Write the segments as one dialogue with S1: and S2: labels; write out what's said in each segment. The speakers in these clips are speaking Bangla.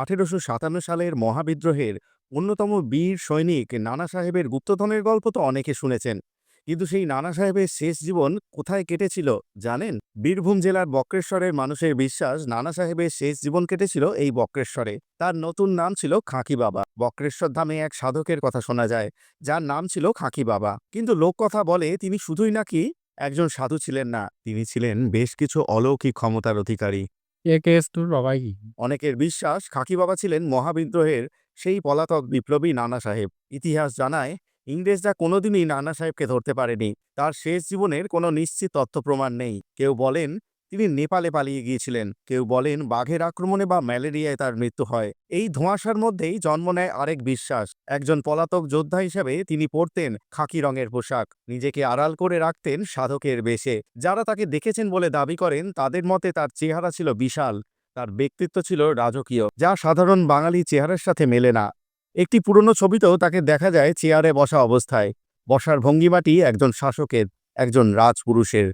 S1: 1857 সালের মহাবিদ্রোহের অন্যতম বীর সৈনিক নানা সাহেবের গুপ্তধনের গল্প তো অনেকে শুনেছেন, কিন্তু সেই নানা সাহেবের শেষ জীবন কোথায় কেটেছিল জানেন? বীরভূম জেলার বক্রেশ্বরের মানুষের বিশ্বাস নানা সাহেবের শেষ জীবন কেটেছিল এই বক্রেশ্বরে। তার নতুন নাম ছিল খাঁকি বাবা। বক্রেশ্বর ধামে এক সাধকের কথা শোনা যায়, যার নাম ছিল খাঁকি বাবা। কিন্তু লোককথা বলে তিনি শুধুই নাকি একজন সাধু ছিলেন না, তিনি ছিলেন বেশ কিছু অলৌকিক ক্ষমতার অধিকারী।
S2: এ কেস তোর বাবাই কি?
S1: অনেকের বিশ্বাস খাঁকি বাবা ছিলেন মহাবিদ্রোহের সেই পলাতক বিপ্লবী নানা সাহেব। ইতিহাস জানায় ইংরেজরা কোনোদিনই নানা সাহেবকে ধরতে পারেনি। তার শেষ জীবনের কোনো নিশ্চিত তথ্য প্রমাণ নেই। কেউ বলেন তিনি নেপালে পালিয়ে গিয়েছিলেন, কেউ বলেন বাঘের আক্রমণে বা ম্যালেরিয়ায় তার মৃত্যু হয়। এই ধোঁয়াশার মধ্যেই জন্ম নেয় আরেক বিশ্বাস, একজন পলাতক যোদ্ধা হিসেবে তিনি পরতেন খাকি রঙের পোশাক, নিজেকে আড়াল করে রাখতেন সাধকের বেশে। যারা তাকে দেখেছেন বলে দাবি করেন তাদের মতে তার চেহারা ছিল বিশাল, তার ব্যক্তিত্ব ছিল রাজকীয়, যা সাধারণ বাঙালি চেহারার সাথে মেলে না। একটি পুরনো ছবিতেও তাকে দেখা যায় চেয়ারে বসা অবস্থায়। বসার ভঙ্গিমাটি একজন শাসকের, একজন রাজপুরুষের।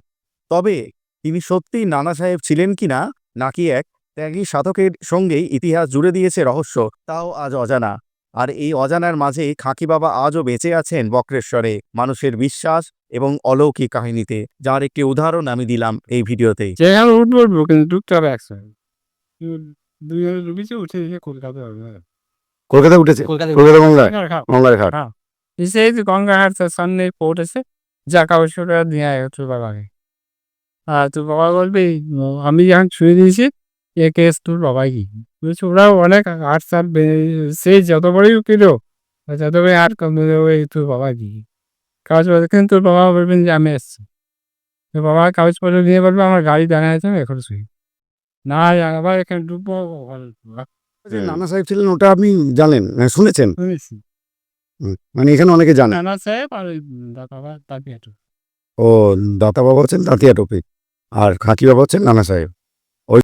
S1: তবে তিনি সত্যিই নানা সাহেব ছিলেন কিনা, নাকি এক ত্যাগী সাধকের সঙ্গেই ইতিহাস জুড়ে দিয়েছে রহস্য, তাও আজ অজানা। আর এই অজানার মাঝেই খাঁকি বাবা আজও বেঁচে আছেন বক্রেশ্বরে, মানুষের বিশ্বাস এবং অলৌকিক কাহিনীতে, যার একটি উদাহরণ আমি দিলাম এই ভিডিওতে।
S2: যেখানে উঠবো উঠবো, কিন্তু ঢুকতে হবে একসঙ্গে। দুজনে ঢুকেছে, উঠে দেখে কলকাতা হবে।
S1: কলকাতা উঠেছে,
S2: কলকাতা
S1: মঙ্গলার ঘাট।
S2: হ্যাঁ, এই যে গঙ্গাঘাট সামনে পোর্ট আছে, যা কাগজটা নিয়ে আয় তোর বাবাকে। আর তোর বাবা বলবে আমি যখন ছুঁয়ে দিয়েছি এ কেস তোর বাবাই কি? বলছে ওরাও অনেক 8 সাল সে যত বড়ই উকিল হোক, যত বড়ই আর কমে ওই তোর বাবা কি কাগজপত্র, কিন্তু তোর বাবা বলবেন যে আমি এসছি। তোর বাবা কাগজপত্র নিয়ে বলবে আমার গাড়ি দাঁড়ায় আছে, আমি এখন শুই না, আবার এখানে ডুববো।
S1: নানা সাহেব ছিলেন ওটা আপনি জানেন, শুনেছেন?
S2: শুনেছি
S1: মানে এখানে অনেকে জানে।
S2: নানা সাহেব আর ওই বাবা তাকে
S1: ও, দাতা বাবা হচ্ছেন তাতিয়া টপি, আর খাঁকি বাবা হচ্ছেন নানা সাহেব।